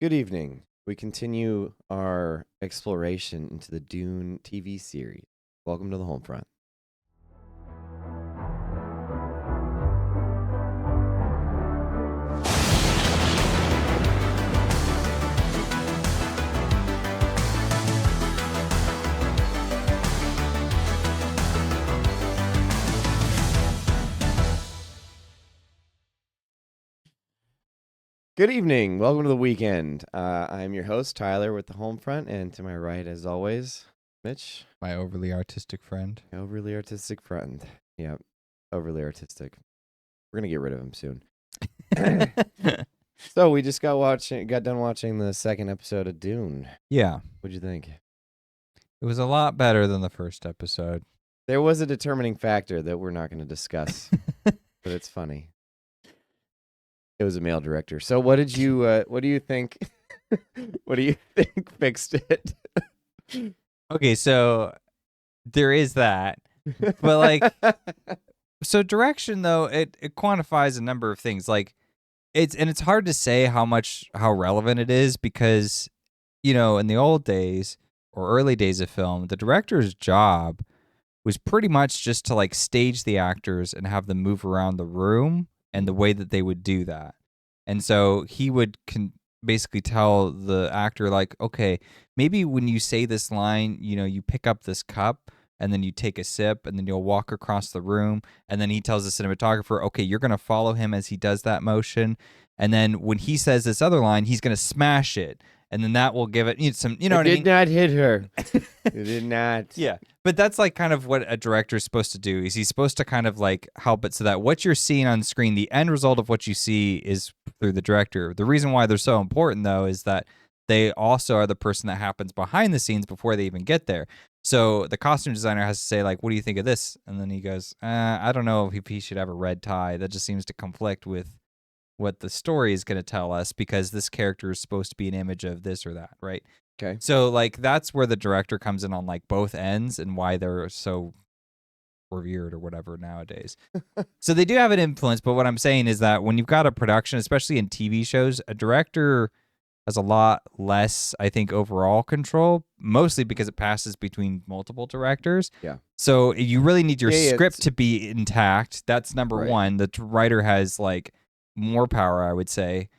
Good evening. We continue our exploration into the Dune TV series. Welcome to the HolmFront. Good evening. Welcome to the weekend. I'm your host, Tyler, with the HolmFront, and to my right, as always, Mitch. My overly artistic friend. Overly artistic friend. Yeah, overly artistic. We're gonna get rid of him soon. So we just got done watching the second episode of Dune. Yeah. What'd you think? It was a lot better than the first episode. There was a determining factor that we're not going to discuss, but it's funny. It was a male director. So what do you think? What do you think fixed it? Okay, so there is that. But so direction though, it quantifies a number of things. It's hard to say how relevant it is because, in the old days or early days of film, the director's job was pretty much just to stage the actors and have them move around the room and the way that they would do that. And so he would basically tell the actor, okay, maybe when you say this line, you pick up this cup and then you take a sip and then you'll walk across the room. And then he tells the cinematographer, okay, you're going to follow him as he does that motion. And then when he says this other line, he's going to smash it. And then that will give it some, what I mean? It did not hit her. It did not. Yeah. But that's kind of what a director is supposed to do. Is he's supposed to kind of help it so that what you're seeing on screen, the end result of what you see is through the director. The reason why they're so important though is that they also are the person that happens behind the scenes before they even get there. So the costume designer has to say what do you think of this? And then he goes, I don't know if he should have a red tie. That just seems to conflict with what the story is going to tell us because this character is supposed to be an image of this or that, right? Okay. So that's where the director comes in on both ends and why they're so revered or whatever nowadays. So they do have an influence, but what I'm saying is that when you've got a production, especially in TV shows, a director has a lot less, I think, overall control, mostly because it passes between multiple directors. Yeah. So you really need your script to be intact. That's number Right. one. The writer has more power, I would say.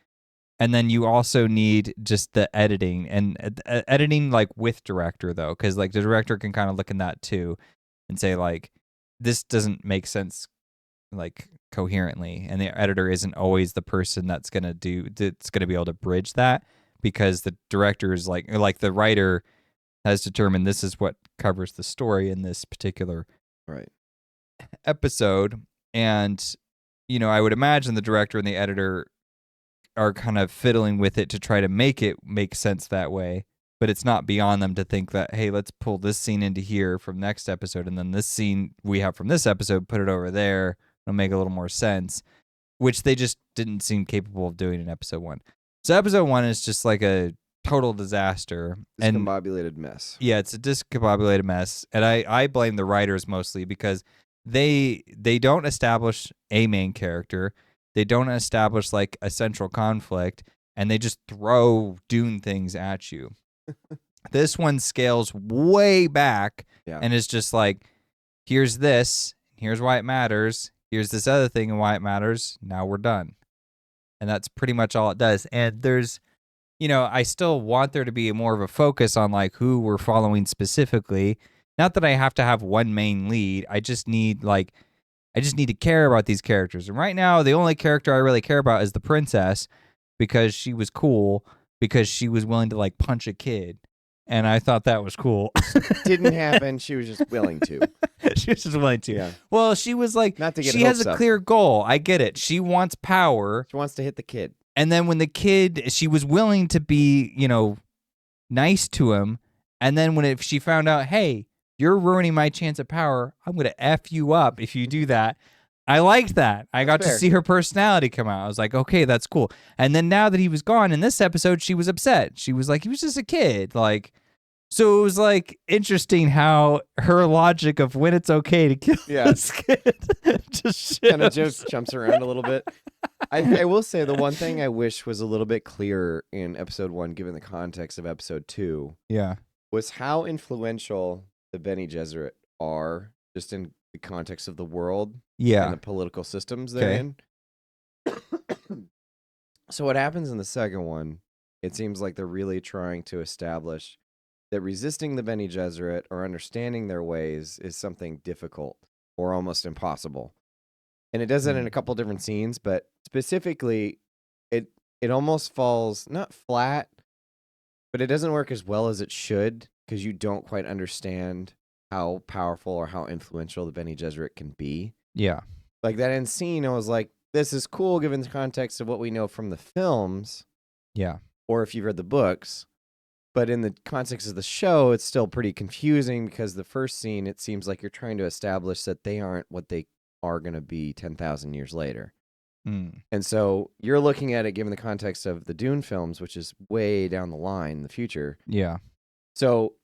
And then you also need just the editing and editing with director though, because the director can kind of look in that too and say this doesn't make sense coherently, and the editor isn't always the person that's gonna be able to bridge that because the director is the writer has determined this is what covers the story in this particular episode, and I would imagine the director and the editor are kind of fiddling with it to try to make it make sense that way. But it's not beyond them to think that, hey, let's pull this scene into here from next episode, and then this scene we have from this episode, put it over there. It'll make a little more sense, which they just didn't seem capable of doing in episode 1. So episode 1 is just a total disaster. Discombobulated mess. Yeah, it's a discombobulated mess. And I blame the writers mostly because they don't establish a main character. They don't establish a central conflict, and they just throw Dune things at you. This one scales way back and is just here's this, here's why it matters, here's this other thing and why it matters, now we're done. And that's pretty much all it does. And there's, I still want there to be more of a focus on who we're following specifically. Not that I have to have one main lead. I just need to care about these characters. And right now, the only character I really care about is the princess because she was cool, because she was willing to punch a kid. And I thought that was cool. Didn't happen. She was just willing to. She was just willing to. Yeah. Well, she was Not to get she has hopes a up. clear goal. I get it. She wants power. She wants to hit the kid. And then when the kid, she was willing to be, nice to him. And then if she found out, hey, you're ruining my chance of power, I'm going to F you up if you do that. I liked that. I got to see her personality come out. I was like, okay, that's cool. And then now that he was gone in this episode, she was upset. She was like, he was just a kid. So it was like interesting how her logic of when it's okay to kill this kid just kind of shifts. just jumps around a little bit. I will say the one thing I wish was a little bit clearer in episode 1, given the context of episode 2, Yeah. was how influential the Bene Gesserit are, just in the context of the world and the political systems they're in. So what happens in the second one, it seems like they're really trying to establish that resisting the Bene Gesserit or understanding their ways is something difficult or almost impossible. And it does that in a couple different scenes, but specifically, it almost falls, not flat, but it doesn't work as well as it should because you don't quite understand how powerful or how influential the Bene Gesserit can be. Yeah. Like that end scene, I was like, this is cool given the context of what we know from the films. Yeah. Or if you've read the books. But in the context of the show, it's still pretty confusing because the first scene, it seems like you're trying to establish that they aren't what they are going to be 10,000 years later. And so you're looking at it given the context of the Dune films, which is way down the line in the future. Yeah. So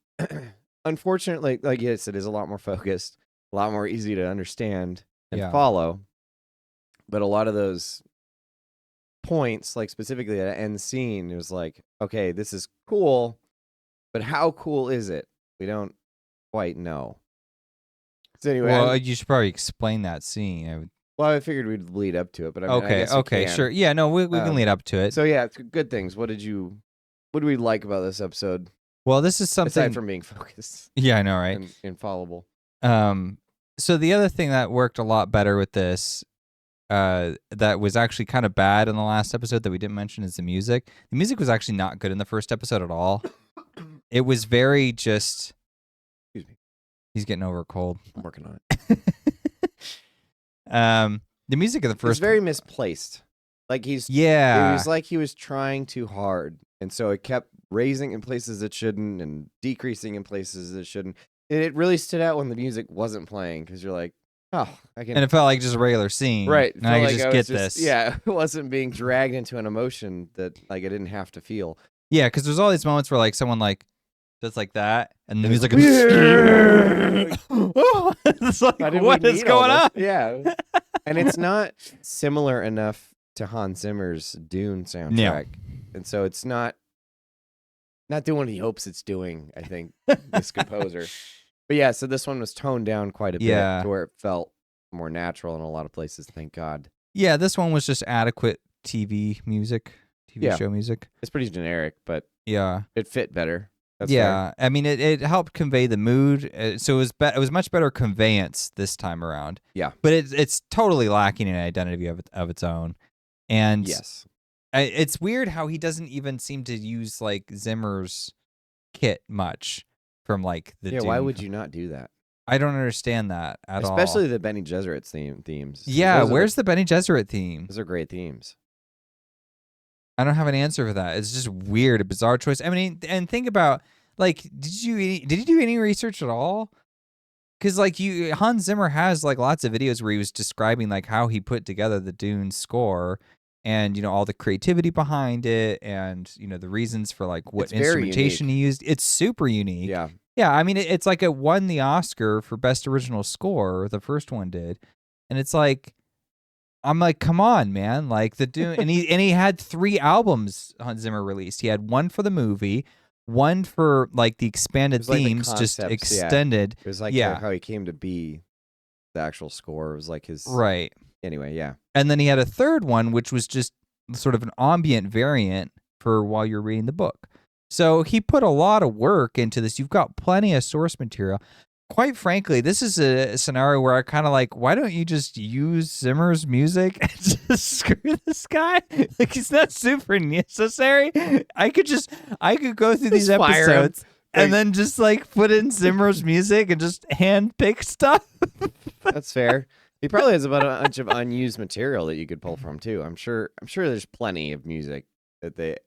unfortunately, like yes, it is a lot more focused, a lot more easy to understand and follow. But a lot of those points, like specifically at end scene, it was like, okay, this is cool, but how cool is it? We don't quite know. So anyway, well, you should probably explain that scene. I figured we'd lead up to it, but I mean, okay, sure. Yeah, no, we can lead up to it. So yeah, good things. What do we like about this episode? Well, this is something aside from being focused. Yeah, I know, right? And infallible. So the other thing that worked a lot better with this, that was actually kind of bad in the last episode that we didn't mention, is the music. The music was actually not good in the first episode at all. It was very just. Excuse me. He's getting over a cold. I'm working on it. The music of the first. It's very misplaced. Like it was like he was trying too hard, and so it kept raising in places it shouldn't and decreasing in places it shouldn't. And it really stood out when the music wasn't playing because you're like, oh, I can. And it felt like just a regular scene, right? Now I can just get this. Yeah, it wasn't being dragged into an emotion that like I didn't have to feel. Yeah, because there's all these moments where like someone like does like that, and the music is. It's like, what is going on? Yeah, and it's not similar enough to Hans Zimmer's Dune soundtrack, and so it's not doing what he hopes it's doing. I think this composer, but yeah, so this one was toned down quite a bit to where it felt more natural in a lot of places. Thank God. Yeah, this one was just adequate TV show music. It's pretty generic, but yeah, it fit better. That's fair. I mean, it helped convey the mood, so it was much better conveyance this time around. Yeah, but it's totally lacking an identity of its own, and yes, it's weird how he doesn't even seem to use like Zimmer's kit much from like the. Yeah, why would you not do that? I don't understand that at all. Especially the Bene Gesserit themes. Yeah, where's the Bene Gesserit theme? Those are great themes. I don't have an answer for that. It's just weird, a bizarre choice. I mean, and think about like, did you do any research at all? Because like Hans Zimmer has like lots of videos where he was describing like how he put together the Dune score, and all the creativity behind it, and the reasons for like what instrumentation he used. It's super unique. Yeah. Yeah, I mean, it's like it won the Oscar for Best Original Score. The first one did, and it's like, I'm like, come on, man! Like the Dune, and he had 3 albums Hans Zimmer released. He had one for the movie, one for like the expanded themes, like just extended. Yeah. It was like how he came to be the actual score. It was like his right. Anyway, yeah. And then he had a third one, which was just sort of an ambient variant for while you're reading the book. So he put a lot of work into this. You've got plenty of source material. Quite frankly, this is a scenario where I kind of like, why don't you just use Zimmer's music and just screw this guy? Like, he's not super necessary. I could go through these episodes and then just like put in Zimmer's music and just hand pick stuff. That's fair. He probably has about a bunch of unused material that you could pull from too. I'm sure there's plenty of music that they.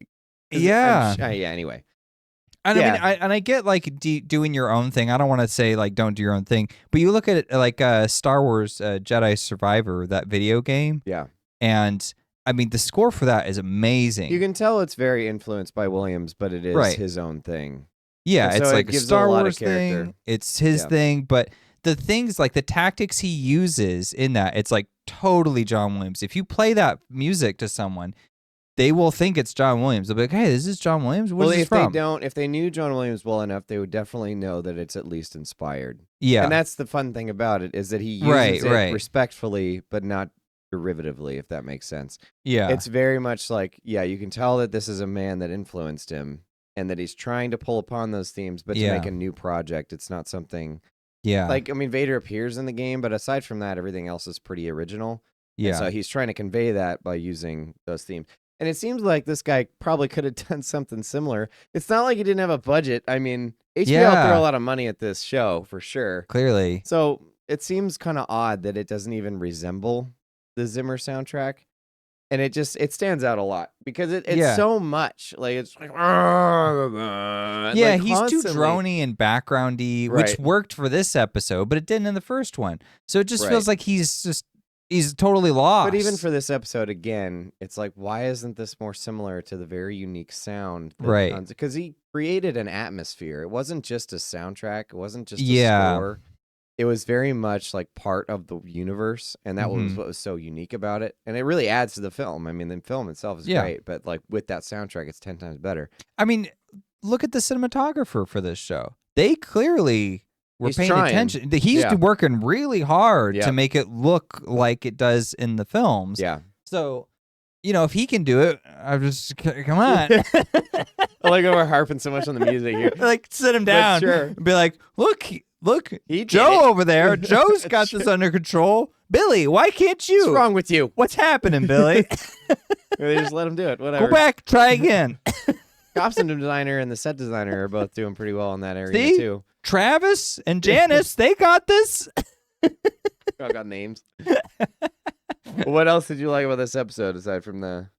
Yeah. Anyway. And I mean, I get like doing your own thing. I don't want to say like don't do your own thing, but you look at it like Star Wars Jedi Survivor, that video game. Yeah. And I mean, the score for that is amazing. You can tell it's very influenced by Williams, but it is his own thing. Yeah, And it's so it like a gives it a Star lot of Wars character. thing. It's his Yeah. thing, but the things like the tactics he uses in that, it's like totally John Williams. If you play that music to someone, they will think it's John Williams. They'll be like, "Hey, is this John Williams? Where's Well, this from?" if they knew John Williams well enough, they would definitely know that it's at least inspired. And Yeah, that's the fun thing about it, is that he right, uses it right. respectfully, but not derivatively, if that makes sense. Yeah, It's very much like, yeah, you can tell that this is a man that influenced him and that he's trying to pull upon those themes, but to make yeah, a new project. It's not something yeah, like, I mean, Vader appears in the game, but aside from that, everything else is pretty original. And yeah, so he's trying to convey that by using those themes. And it seems like this guy probably could have done something similar. It's not like he didn't have a budget. I mean, HBO threw a yeah. lot of money at this show for sure. Clearly, So it seems kind of odd that it doesn't even resemble the Zimmer soundtrack. And it stands out a lot because it's yeah. so much. Like, it's like, Yeah, like he's too constantly. drony and backgroundy, which Right. worked for this episode, but it didn't in the first one. So it just Right. feels like he's totally lost. But even for this episode, again, it's like, why isn't this more similar to the very unique sound? Right. Because he created an atmosphere. It wasn't just a soundtrack. It wasn't just a Yeah. score. It was very much like part of the universe, and that was Mhm. what was so unique about it. And it really adds to the film. I mean, the film itself is Yeah. great, but like with that soundtrack, it's 10 times better. I mean, look at the cinematographer for this show. They clearly were He's paying trying. attention. He's Yeah. working really hard Yeah. to make it look like it does in the films. Yeah. So, if he can do it, I'm just come on. I like how we're harping so much on the music here. Like sit him But down. sure. And be like, look, He did Joe it. over there. Joe's got this under control. Billy, why can't you? What's wrong with you? What's happening, Billy? They just let him do it. Whatever. Go back, try again. Costume designer and the set designer are both doing pretty well in that area See? too. Travis and Janice, they got this. All got names. What else did you like about this episode aside from the?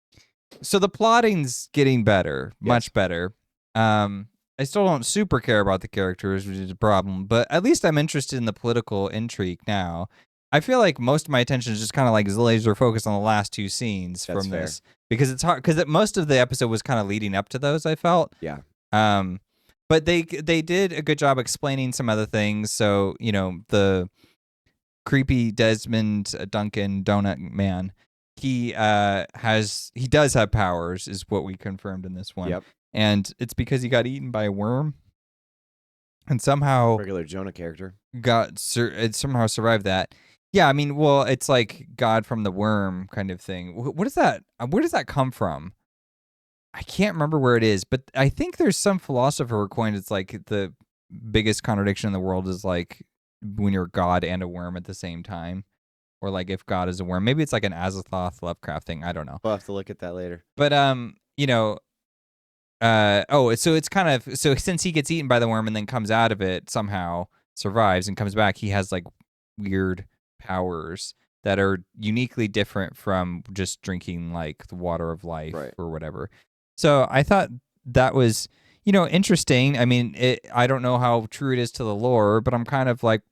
So the plotting's getting better, much better. I still don't super care about the characters, which is a problem, but at least I'm interested in the political intrigue now. I feel like most of my attention is just kind of like laser focused on the last two scenes That's from fair. this because it's hard because most of the episode was kind of leading up to those. I felt, Yeah. but they did a good job explaining some other things. So the creepy Desmond Duncan Donut Man, he does have powers, is what we confirmed in this one. Yep. And it's because he got eaten by a worm, and somehow Regular Jonah character. it somehow survived that. Yeah, I mean, well, it's like God from the worm kind of thing. What is that? Where does that come from? I can't remember where it is, but I think there's some philosopher coined it's like the biggest contradiction in the world is like when you're God and a worm at the same time, or like if God is a worm. Maybe it's like an Azathoth Lovecraft thing. I don't know. We'll have to look at that later. But so it's kind of since he gets eaten by the worm and then comes out of it, somehow survives and comes back, he has like weird powers that are uniquely different from just drinking like the water of life or whatever. So I thought that was interesting. I mean, I don't know how true it is to the lore, but I'm kind of like,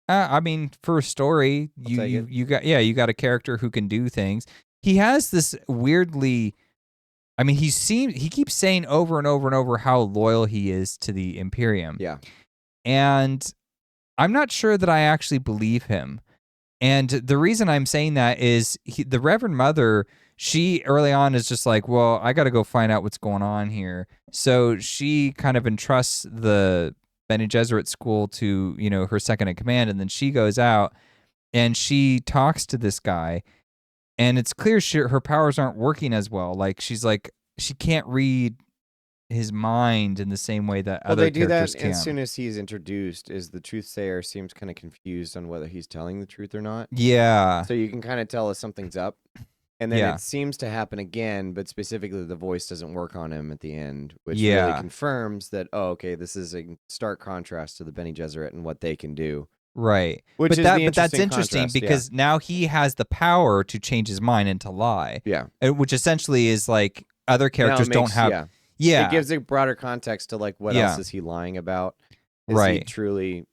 I mean, for a story, you got a character who can do things. He has this weirdly. I mean, he keeps saying over and over and over how loyal he is to the Imperium. Yeah. And I'm not sure that I actually believe him. And the reason I'm saying that is the Reverend Mother, she early on is just like, well, I got to go find out what's going on here. So she kind of entrusts the Bene Gesserit school to, her second in command. And then she goes out and she talks to this guy. And it's clear her powers aren't working as well. Like she's like she can't read his mind in the same way that other characters can. Well, they do that as soon as he's introduced. Is the truthsayer seems kind of confused on whether he's telling the truth or not. Yeah. So you can kind of tell if something's up, and then Yeah. it seems to happen again. But specifically, the voice doesn't work on him at the end, which Yeah. really confirms that okay, this is a stark contrast to the Bene Gesserit and what they can do. Right. Which is but that's interesting contrast, because now he has the power to change his mind into lie. Yeah. Which essentially is like other characters don't have. Yeah. It gives a broader context to like what else is he lying about? Is he Right. truly,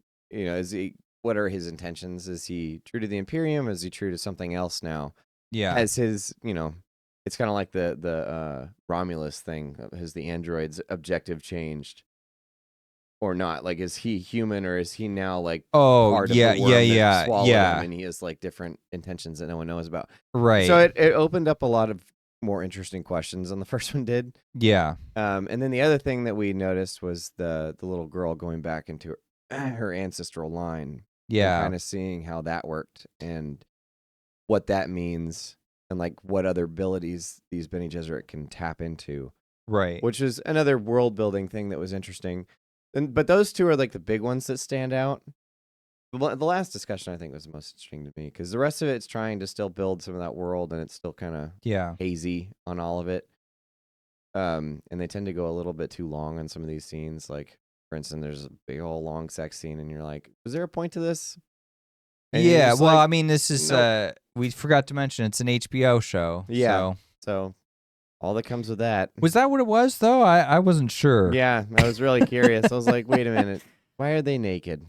what are his intentions? Is he true to the Imperium? Is he true to something else now? Yeah. Has his, it's kind of like the Romulus thing. Has the android's objective changed? or not? Like, is he human, or is he now like Oh, part yeah, of the worm that yeah, swallowed yeah. him, and he has like different intentions that no one knows about? Right. So it opened up a lot of more interesting questions than the first one did. Yeah. And then the other thing that we noticed was the little girl going back into her ancestral line, and Yeah. kind of seeing how that worked and what that means, and like what other abilities these Bene Gesserit can tap into, Right. which is another world building thing that was interesting. But those two are like the big ones that stand out. The last discussion I think was the most interesting to me, because the rest of it's trying to still build some of that world, and it's still kind of Yeah. hazy on all of it. And they tend to go a little bit too long on some of these scenes. Like, for instance, there's a big old long sex scene, and you're like, "Was there a point to this?" And you're Yeah. just Well, like, I mean, this is nope. we forgot to mention it's an HBO show. Yeah. So. So all that comes with that. Was that what it was though? I wasn't sure. Yeah, I was really curious. I was like, wait a minute. Why are they naked?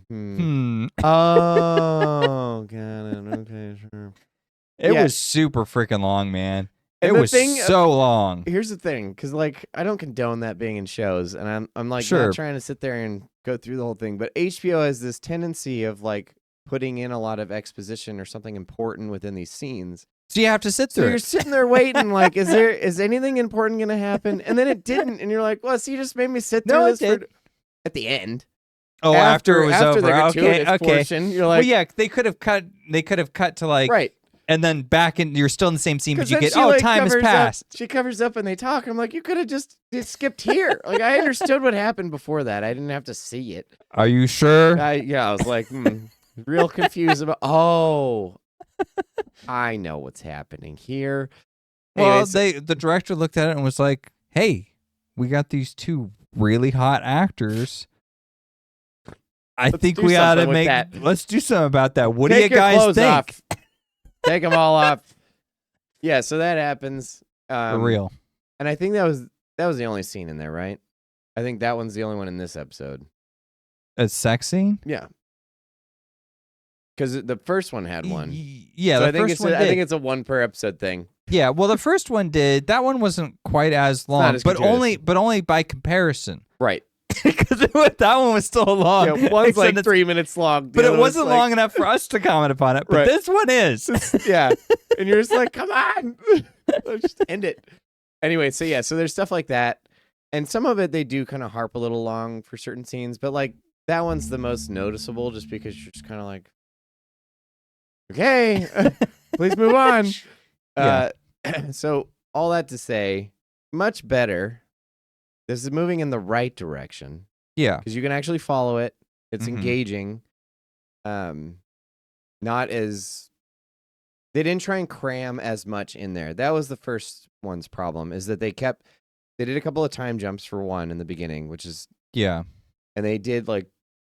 Oh, got it. Okay, sure. It Yeah. was super freaking long, man. And it the was thing- so long. Here's the thing, because like I don't condone that being in shows, and I'm like Sure. not trying to sit there and go through the whole thing, but HBO has this tendency of like putting in a lot of exposition or something important within these scenes. So you have to sit So through you're it. sitting there waiting, like, is anything important gonna happen? And then it didn't, and you're like, well, so you just made me sit through No, it this did. at the end. Oh, after it was over. the Okay, gratuitous okay. portion, you're like, Well, yeah, they could have cut. They could have cut to like, right. and then back in. You're still in the same scene, but 'Cause you then get she, oh, like, time has covers passed. She covers up and they talk. I'm like, you could have just skipped here. Like, I understood what happened before that. I didn't have to see it. Are you sure? I was like, real confused about. Oh, I know what's happening here. Well, Anyways, the director looked at it and was like, "Hey, we got these two really hot actors. I Let's think do we ought to something with make. that. Let's do something about that. What do take you your guys clothes think? off. Take them all off. Yeah, so that happens. For real? And I think that was the only scene in there, right? I think that one's the only one in this episode. A sex scene? Yeah. Because the first one had one. Yeah, So the I think first one did. I think it's a one per episode thing. Yeah, well, the first one did. That one wasn't quite as long, as but gratuitous. only by comparison. Right. Because that one was still long. Yeah, one's like Except 3 minutes long. but it wasn't long enough for us to comment upon it. But Right. this one is. Yeah. And you're just like, come on. Let's just end it. Anyway, so yeah, so there's stuff like that. And some of it they do kind of harp a little long for certain scenes, but like that one's the most noticeable just because you're just kind of like, okay, please move on. Yeah. So all that to say, much better. This is moving in the right direction Yeah. because you can actually follow it. It's Mhm. engaging. Not as they didn't try and cram as much in there. That was the first one's problem, is that they did a couple of time jumps for one in the beginning, which is, Yeah. and they did like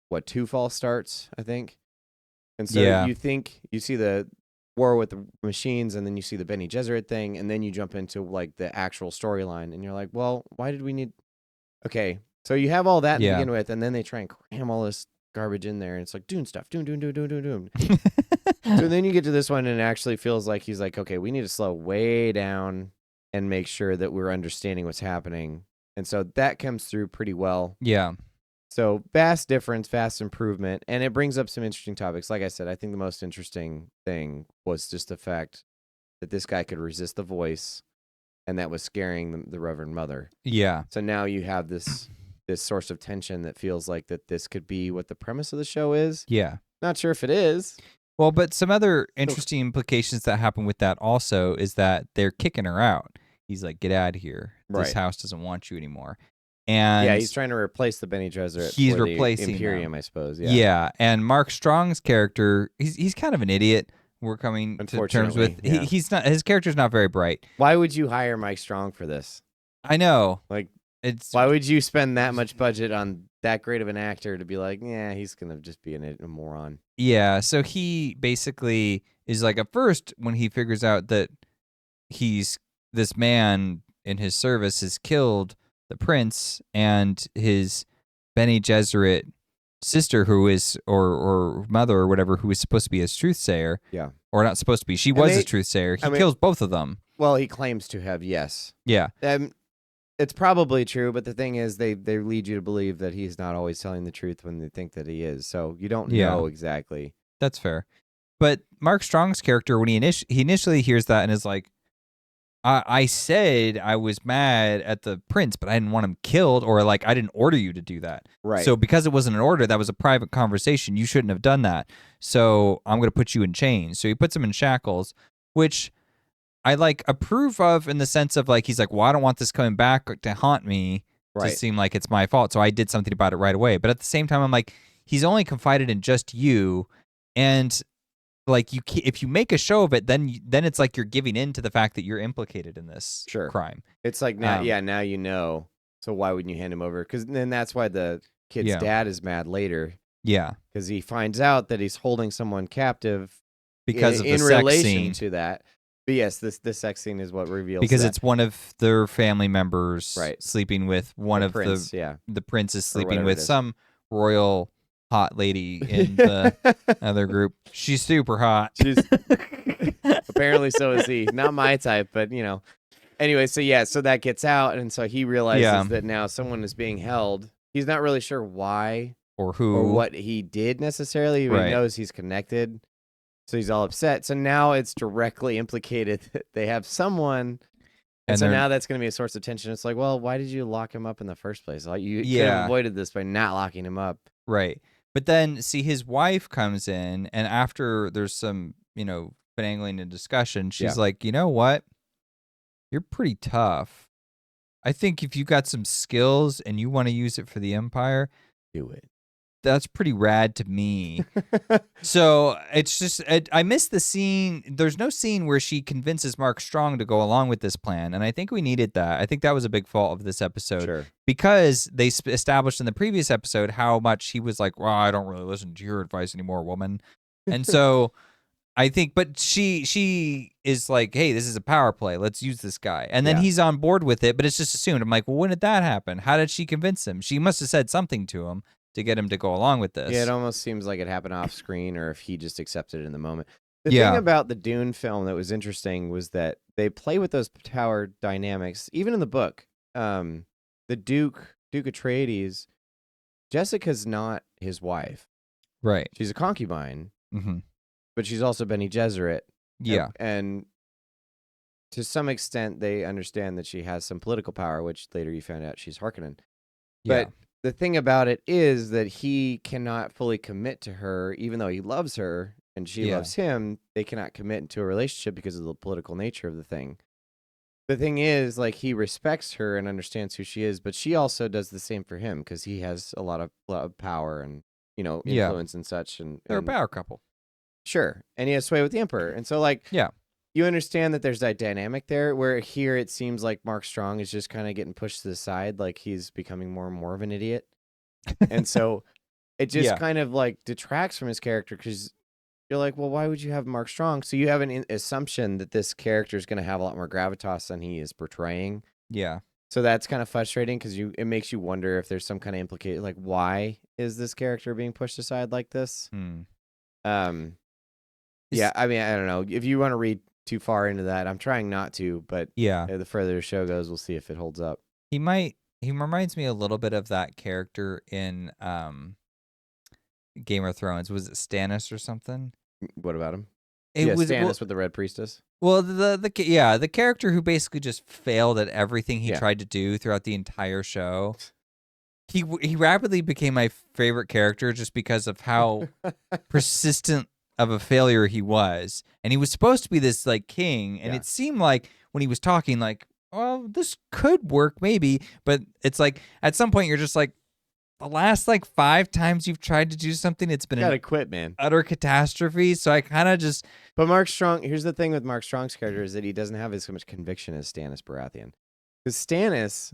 what, 2 false starts, I think. And so Yeah. you see the war with the machines, and then you see the Bene Gesserit thing, and then you jump into like the actual storyline, and you're like, well, why did we need? Okay, so you have all that to Yeah. begin with, and then they try and cram all this garbage in there, and it's like Dune stuff, Dune. So then you get to this one, and it actually feels like he's like, okay, we need to slow way down and make sure that we're understanding what's happening, and so that comes through pretty well. Yeah. So vast difference, vast improvement, and it brings up some interesting topics. Like I said, I think the most interesting thing was just the fact that this guy could resist the voice, and that was scaring the Reverend Mother. Yeah. So now you have this source of tension that feels like that this could be what the premise of the show is. Yeah. Not sure if it is. Well, but some other interesting implications that happen with that also is that they're kicking her out. He's like, get out of here. This Right. house doesn't want you anymore. And Yeah, he's trying to replace the Bene Gesserit. He's for replacing the Imperium, them. I suppose. Yeah. And Mark Strong's character, he's kind of an idiot. We're coming to terms with. Unfortunately, yeah. He's not. His character's not very bright. Why would you hire Mike Strong for this? I know. Like, It's why would you spend that much budget on that great of an actor to be like, yeah, he's gonna just be a moron? Yeah, so he basically is like, at first when he figures out that this man in his service has killed the prince and his Bene Gesserit sister, who is or mother or whatever, who is supposed to be his truthsayer. Yeah. Or not supposed to be. She was his truthsayer. He kills both of them. Well, he claims to have, yes. Yeah. It's probably true, but the thing is, they lead you to believe that he's not always telling the truth when they think that he is. So you don't Yeah. know exactly. That's fair. But Mark Strong's character, when he initially hears that and is like, I said I was mad at the prince, but I didn't want him killed, or like I didn't order you to do that. Right. So because it wasn't an order, that was a private conversation. You shouldn't have done that. So I'm going to put you in chains. So he puts him in shackles, which I like approve of in the sense of like, he's like, well, I don't want this coming back to haunt me to Right. seem like it's my fault. So I did something about it right away. But at the same time, I'm like, he's only confided in just you. And like if you make a show of it, then it's like you're giving in to the fact that you're implicated in this Sure. crime. It's like now, now you know. So why wouldn't you hand him over? Because then that's why the kid's dad is mad later. Yeah, because he finds out that he's holding someone captive because of the in sex relation scene. to that. But yes, this sex scene is what reveals because that. it's one of their family members Right. sleeping with one The of prince, the prince is sleeping whatever with it is. some royal hot lady in the other group. She's super hot. She's apparently so is he. Not my type, but Anyway, so that gets out, and so he realizes that now someone is being held. He's not really sure why or who or what he did necessarily. But he knows he's connected, so he's all upset. So now it's directly implicated that they have someone. And so now that's going to be a source of tension. It's like, well, why did you lock him up in the first place? Like, you could have avoided this by not locking him up. Right. But then, see, his wife comes in, and after there's some, finagling and discussion, she's like, you know what? You're pretty tough. I think if you got some skills and you want to use it for the Empire, do it. That's pretty rad to me. So it's just, I miss the scene. There's no scene where she convinces Mark Strong to go along with this plan. And I think we needed that. I think that was a big fault of this episode. Sure. Because they established in the previous episode how much he was like, well, I don't really listen to your advice anymore, woman. And so I think, but she is like, hey, this is a power play. Let's use this guy. And then he's on board with it, but it's just assumed. I'm like, well, when did that happen? How did she convince him? She must have said something to him to get him to go along with this. Yeah, it almost seems like it happened off screen, or if he just accepted it in the moment. The thing about the Dune film that was interesting was that they play with those power dynamics, even in the book. The Duke Atreides, Jessica's not his wife. Right. She's a concubine, but she's also Bene Gesserit. Yeah. And to some extent, they understand that she has some political power, which later you found out she's Harkonnen. But the thing about it is that he cannot fully commit to her, even though he loves her and she loves him. They cannot commit to a relationship because of the political nature of the thing. The thing is, like, he respects her and understands who she is, but she also does the same for him because he has a lot of power and influence and such. And they're a power couple. Sure, and he has sway with the Emperor, and so you understand that there's that dynamic there, where here it seems like Mark Strong is just kind of getting pushed to the side, like he's becoming more and more of an idiot. And so it just kind of like detracts from his character, because you're like, well, why would you have Mark Strong? So you have an assumption that this character is going to have a lot more gravitas than he is portraying. Yeah. So that's kind of frustrating, because it makes you wonder if there's some kind of implication, like, why is this character being pushed aside like this? Yeah, I mean, I don't know. If you want to read too far into that, I'm trying not to, but the further the show goes, we'll see if it holds up. He reminds me a little bit of that character in Game of Thrones. Was it Stannis or something? What about him? It was Stannis with the Red Priestess. Well, the character who basically just failed at everything he tried to do throughout the entire show. He rapidly became my favorite character just because of how persistent of a failure he was. And he was supposed to be this like king, and it seemed like when he was talking, like, well, this could work maybe, but it's like at some point you're just like, the last like 5 times you've tried to do something, it's been gotta quit, man. Utter catastrophe. So I kind of just. But Mark Strong, here's the thing with Mark Strong's character, is that he doesn't have as much conviction as Stannis Baratheon. Because Stannis,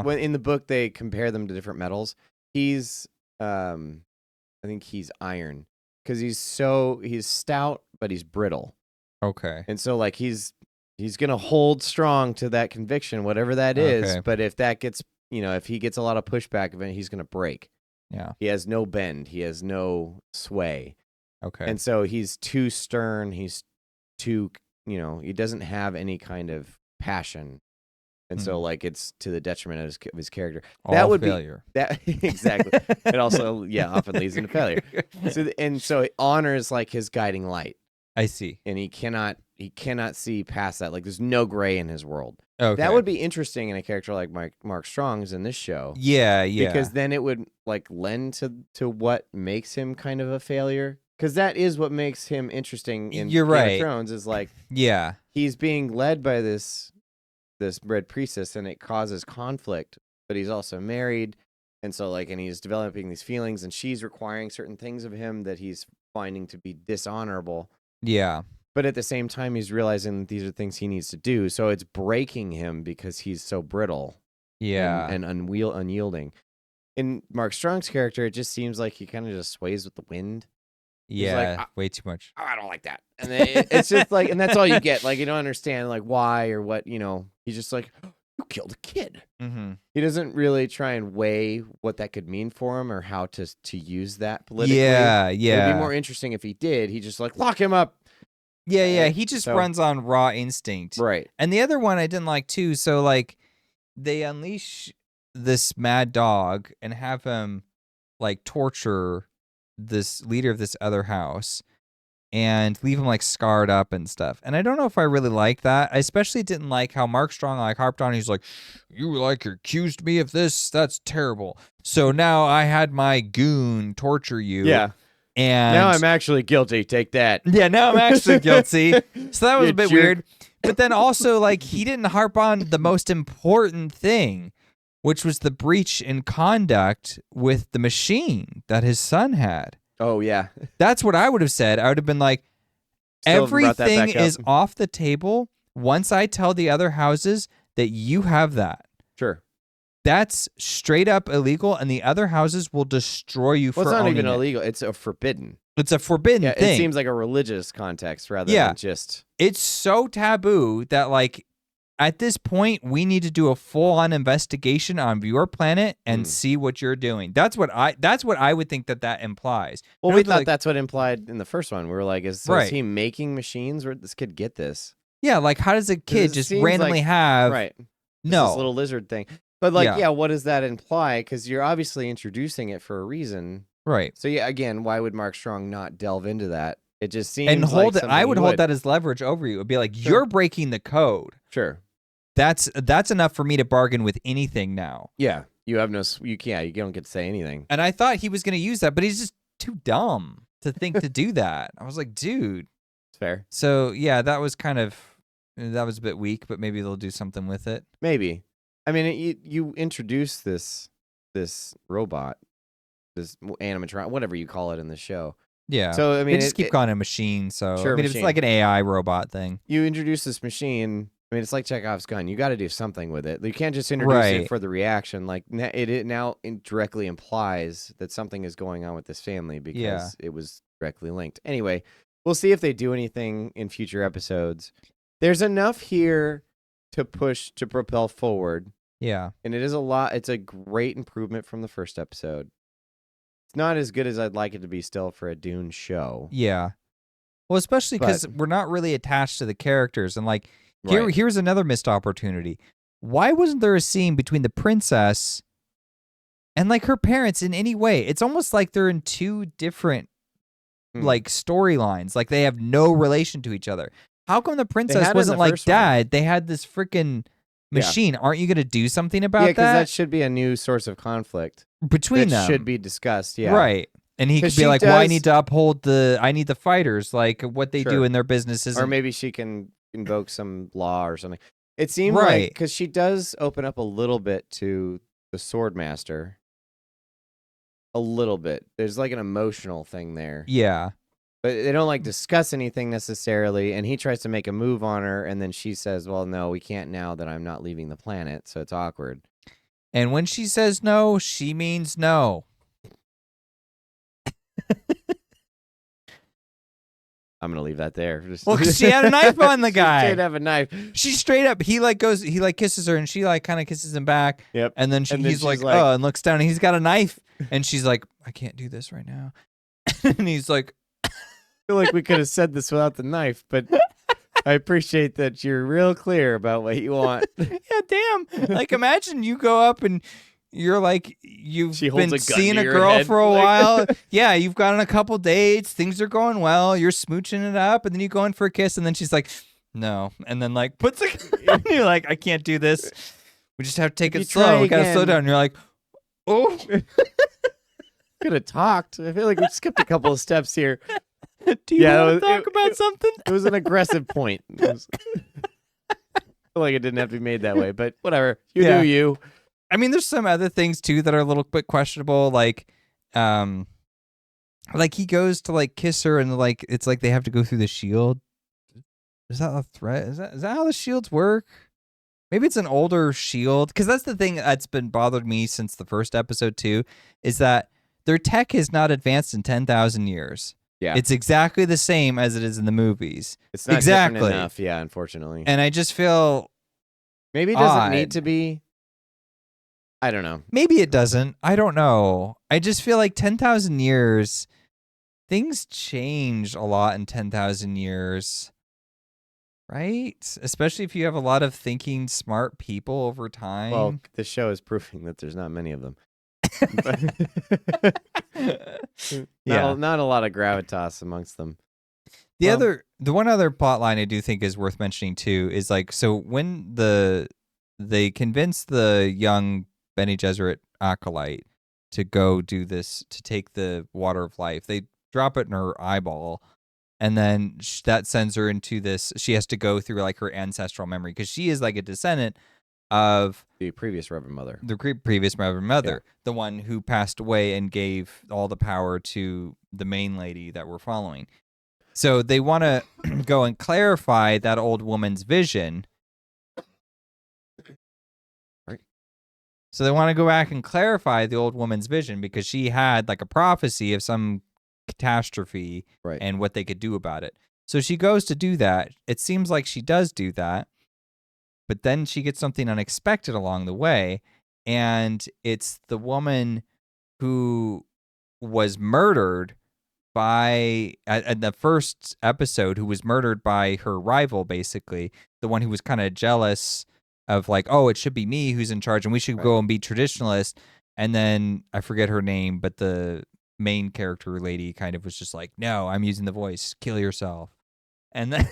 when in the book they compare them to different metals, he's I think he's iron, because he's stout, but he's brittle. Okay. And so like he's gonna hold strong to that conviction, whatever that is. But if that gets, if he gets a lot of pushback of it, he's gonna break. Yeah. He has no bend. He has no sway. Okay. And so he's too stern. He's too, he doesn't have any kind of passion. And so like it's to the detriment of his character. All that would failure. be that exactly. It also often leads into failure. So it honors like his guiding light. I see. And he cannot see past that. Like there's no gray in his world. Okay. That would be interesting in a character like Mark Strong's in this show. Yeah. Because then it would like lend to what makes him kind of a failure. Because that is what makes him interesting in You're Game right. of Thrones is like he's being led by this red priestess and it causes conflict, but he's also married. And so like, and he's developing these feelings and she's requiring certain things of him that he's finding to be dishonorable. Yeah. But at the same time, he's realizing that these are things he needs to do. So it's breaking him because he's so brittle and unyielding. In Mark Strong's character, it just seems like he kind of just sways with the wind. Yeah, like, way too much. Oh, I don't like that. And then it's just like, and that's all you get. Like, you don't understand like why or what, he's just like, oh, you killed a kid. Mm-hmm. He doesn't really try and weigh what that could mean for him or how to use that politically. Yeah. It'd be more interesting if he did. He just like, lock him up. Yeah. He just runs on raw instinct. Right. And the other one I didn't like too. So like they unleash this mad dog and have him like torture this leader of this other house and leave him like scarred up and stuff. And I don't know if I really like that. I especially didn't like how Mark Strong like harped on. He's like, you like accused me of this. That's terrible. So now I had my goon torture you. Yeah. And now I'm actually guilty. Take that. Yeah, now I'm actually guilty. So that was a bit weird. But then also like he didn't harp on the most important thing, which was the breach in conduct with the machine that his son had. Oh, yeah. That's what I would have said. I would have been like, everything is off the table once I tell the other houses that you have that. Sure. That's straight up illegal, and the other houses will destroy you for owning it. Well, it's not even illegal. It's a forbidden. It's a forbidden thing. It seems like a religious context rather than just... It's so taboo that, like, at this point, we need to do a full-on investigation on your planet and see what you're doing. That's what I would think that implies. Well, we thought that's what implied in the first one. We were like, is he making machines? Where did this kid get this? Yeah, like how does a kid just randomly have this no little lizard thing? But like, what does that imply? Because you're obviously introducing it for a reason, right? So yeah, again, why would Mark Strong not delve into that? It just seems and hold like it. I would hold that as leverage over you. It'd be like you're breaking the code. Sure. That's enough for me to bargain with anything now. Yeah, you have no. You can't. You don't get to say anything. And I thought he was going to use that, but he's just too dumb to think to do that. I was like, dude, it's fair. So yeah, that was a bit weak, but maybe they'll do something with it. Maybe. I mean, you introduce this robot, this animatronic, whatever you call it in the show. Yeah. So I mean, they just keep calling it a machine. So sure, I mean, machine. It's like an AI robot thing. You introduce this machine. I mean, it's like Chekhov's gun. You got to do something with it. You can't just introduce it for the reaction. Like it now directly implies that something is going on with this family because it was directly linked. Anyway, we'll see if they do anything in future episodes. There's enough here to propel forward. Yeah. And it is a lot. It's a great improvement from the first episode. It's not as good as I'd like it to be still for a Dune show. Yeah. Well, especially because we're not really attached to the characters. And like, here's another missed opportunity. Why wasn't there a scene between the princess and like her parents in any way? It's almost like they're in two different like storylines. Like they have no relation to each other. How come the princess wasn't like, Dad, they had this freaking machine. Aren't you going to do something about that? Yeah, because that should be a new source of conflict between them. Should be discussed. Yeah, right. And he could be like, "Well, I need to uphold I need the fighters, like what they do in their businesses." Or maybe she can invoke some law or something. It seemed like because she does open up a little bit to the Swordmaster. A little bit. There's like an emotional thing there. Yeah. But they don't like discuss anything necessarily, and he tries to make a move on her, and then she says, well, no, we can't now that I'm not leaving the planet, so it's awkward. And when she says no, she means no. I'm going to leave that there. Well, because she had a knife on the guy. She did have a knife. She straight up, he kisses her, and she like kind of kisses him back. Yep. And then he's like, oh, and looks down, and he's got a knife, and she's like, I can't do this right now. And he's like, I feel like we could have said this without the knife, but I appreciate that you're real clear about what you want. Yeah, damn. Like, imagine you go up and you're like, you've She holds been a gun seeing to a your girl head, for a like- while. Yeah, you've gone on a couple dates. Things are going well. You're smooching it up, and then you go in for a kiss, and then she's like, no. And then, like, puts a gun. You're like, I can't do this. We just have to take If you it slow. try We got to slow again. down. And you're like, oh. Could have talked. I feel like we skipped a couple of steps here. Do you Yeah, want it to talk about something? It was an aggressive point. I feel like it didn't have to be made that way, but whatever. You Yeah. do you. I mean, there's some other things too that are a little bit questionable. Like he goes to like kiss her, and like it's like they have to go through the shield. Is that a threat? Is that how the shields work? Maybe it's an older shield, because that's the thing that's been bothered me since the first episode too, is that their tech has not advanced in 10,000 years. Yeah. It's exactly the same as it is in the movies. It's not exactly different enough. Yeah, unfortunately. And I just feel Maybe it doesn't odd. need to be. I don't know. Maybe it doesn't. I don't know. I just feel like 10,000 years, things change a lot in 10,000 years, right? Especially if you have a lot of thinking, smart people over time. Well, the show is proving that there's not many of them. Yeah. Not a lot of gravitas amongst them. The one other plot line I do think is worth mentioning too is like, so when they convince the young Bene Gesserit acolyte to go do this, to take the water of life, they drop it in her eyeball, and then that sends her into this. She has to go through like her ancestral memory, because she is like a descendant of The previous Reverend Mother. the previous Reverend Mother, the one who passed away and gave all the power to the main lady that we're following. So they want to go and clarify that old woman's vision. Right. So they want to go back and clarify the old woman's vision, because she had like a prophecy of some catastrophe, Right. and what they could do about it. So she goes to do that. It seems like she does do that, but then she gets something unexpected along the way, and it's the woman who was murdered by at the first episode, who was murdered by her rival, basically the one who was kind of jealous of like, oh, it should be me who's in charge and we should go and be traditionalist. And then I forget her name, but the main character lady kind of was just like, no, I'm using the voice, kill yourself. And then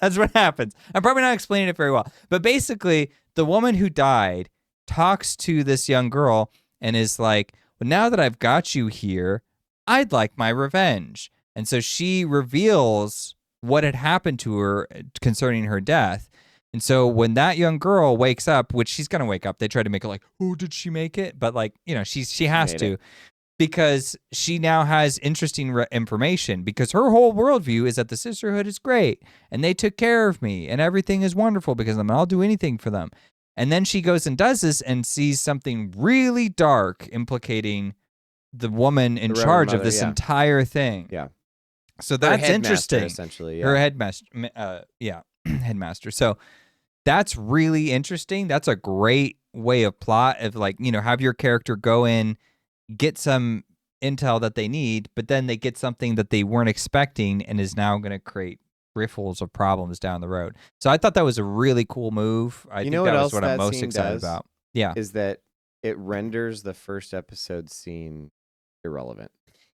that's what happens. I'm probably not explaining it very well, but basically the woman who died talks to this young girl and is like, well, now that I've got you here, I'd like my revenge. And so she reveals what had happened to her concerning her death. And so when that young girl wakes up, which she's going to wake up, they try to make it like, oh, did she make it? But like, you know, she has made to, it. because she now has interesting information, because her whole worldview is that the sisterhood is great and they took care of me and everything is wonderful because I'll do anything for them. And then she goes and does this and sees something really dark implicating the woman in The charge Reverend of this Mother, yeah. entire thing. Yeah. So Her that's headmaster, interesting. essentially. Yeah. Her headmaster, headmaster. So that's really interesting. That's a great way of plot of like, you know, have your character go in, get some intel that they need, but then they get something that they weren't expecting and is now going to create riffles of problems down the road. So I thought that was a really cool move. I think know that what was else what I'm that most scene excited does? about. Yeah. Is that it renders the first episode scene irrelevant.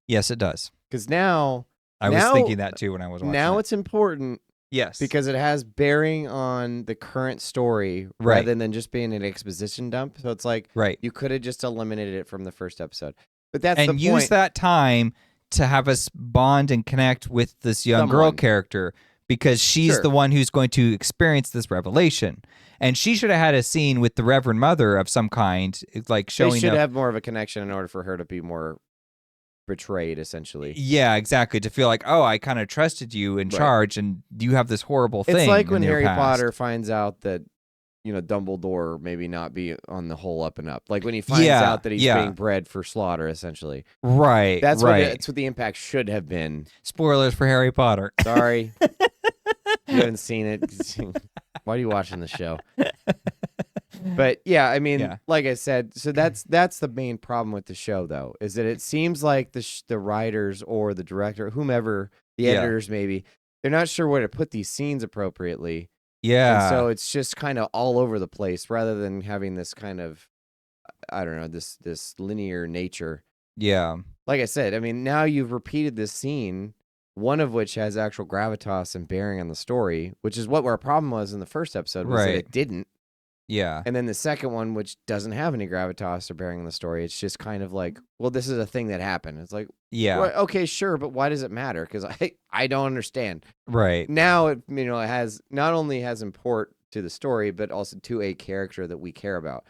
Yes, it does. Because now I was thinking that too when I was watching now it. it's important Yes. because it has bearing on the current story Right. rather than just being an exposition dump. So it's like right. you could have just eliminated it from the first episode. But that's And the use point. that time to have us bond and connect with this young girl Someone. character, because she's Sure. the one who's going to experience this revelation. And she should have had a scene with the Reverend Mother of some kind, like They showing should up. have more of a connection in order for her to be more betrayed, essentially. Yeah, exactly. To feel like, oh, I kind of trusted you in Right. charge, and you have this horrible thing. It's like in when your Harry past. Potter finds out that, you know, Dumbledore maybe not be on the whole up and up. Like when he finds Yeah, out that he's yeah. being bred for slaughter, essentially. Right. That's right. that's what the impact should have been. Spoilers for Harry Potter. Sorry. You haven't seen it. Why are you watching the show? But yeah, I mean, Yeah. like I said, so that's the main problem with the show, though, is that it seems like the writers or the director, whomever, the Yeah. editors maybe, they're not sure where to put these scenes appropriately. Yeah. And so it's just kind of all over the place rather than having this kind of, I don't know, this linear nature. Yeah. Like I said, I mean, now you've repeated this scene, one of which has actual gravitas and bearing on the story, which is what our problem was in the first episode, was that Right. it didn't. Yeah. And then the second one, which doesn't have any gravitas or bearing on the story, it's just kind of like, well, this is a thing that happened. It's like, Yeah. well, okay, sure, but why does it matter? Because I don't understand. Right. Now it it has not only has import to the story, but also to a character that we care about,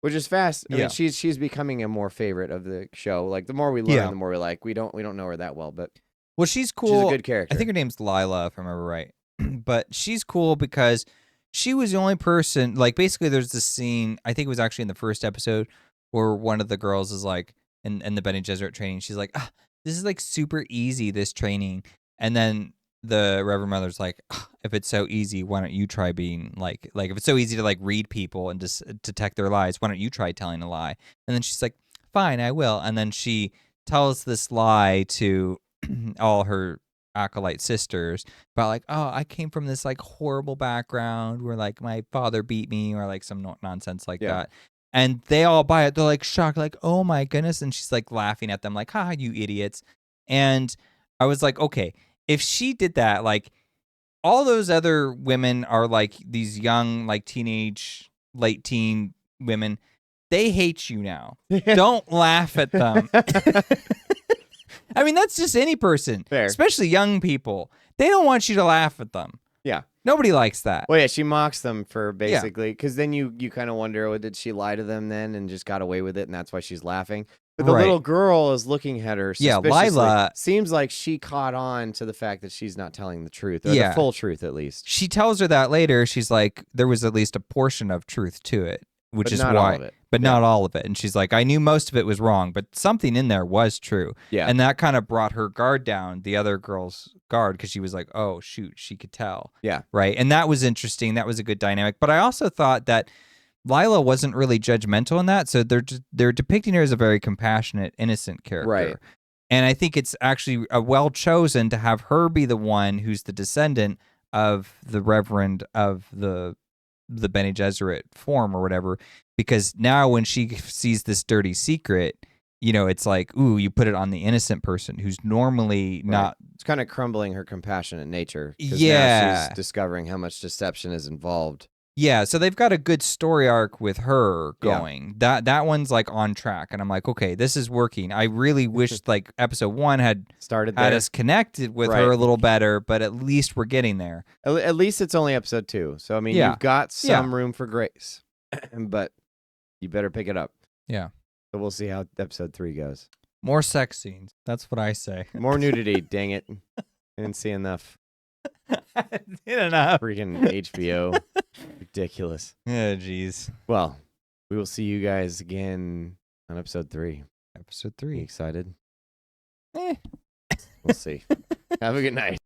which is fast. I Yeah. mean, she's becoming a more favorite of the show. Like the more we learn, Yeah. the more we like. We don't know her that well, but Well, she's cool. she's a good character. I think her name's Lila, if I remember right. But she's cool because she was the only person, like, basically there's this scene, I think it was actually in the first episode, where one of the girls is like, in the Bene Gesserit training, she's like, this is like super easy, this training. And then the Reverend Mother's like, if it's so easy, why don't you try being like if it's so easy to like read people and just detect their lies, why don't you try telling a lie? And then she's like, fine, I will. And then she tells this lie to all her acolyte sisters about like, oh, I came from this like horrible background where like my father beat me or like some nonsense like that. And they all buy it. They're like shocked, like, oh my goodness. And she's like laughing at them like, ha, you idiots. And I was like, okay, if she did that, like all those other women are like these young, like teenage, late teen women. They hate you now. Don't laugh at them. I mean, that's just any person, Fair. Especially young people. They don't want you to laugh at them. Yeah. Nobody likes that. Well, yeah, she mocks them for basically, because then you kind of wonder, oh, did she lie to them then and just got away with it, and that's why she's laughing? But the little girl is looking at her suspiciously. Yeah, Lila seems like she caught on to the fact that she's not telling the truth, or Yeah. the full truth at least. She tells her that later. She's like, there was at least a portion of truth to it, which But is not why, all of it. but Yeah. not all of it. And she's like, I knew most of it was wrong, but something in there was true. Yeah. And that kind of brought her guard down, the other girl's guard, because she was like, oh, shoot, she could tell. Yeah. Right. And that was interesting. That was a good dynamic. But I also thought that Lila wasn't really judgmental in that. So they're depicting her as a very compassionate, innocent character. Right. And I think it's actually well chosen to have her be the one who's the descendant of the Reverend of the Bene Gesserit form or whatever, because now when she sees this dirty secret, it's like, ooh, you put it on the innocent person who's normally not. It's kind of crumbling her compassionate nature. 'Cause Yeah. now she's discovering how much deception is involved. Yeah, so they've got a good story arc with her going. That one's like on track, and I'm like, okay, this is working. I really wish like episode 1 had Started had there. us connected with her a little better, but at least we're getting there. At least it's only episode 2. So, I mean, Yeah. you've got some room for grace, but you better pick it up. Yeah. So we'll see how episode 3 goes. More sex scenes. That's what I say. More nudity, dang it. I didn't see enough. Enough. Freaking HBO. Ridiculous. Yeah, jeez. Well, we will see you guys again on episode 3. Episode Are you 3. excited? Eh. We'll see. Have a good night.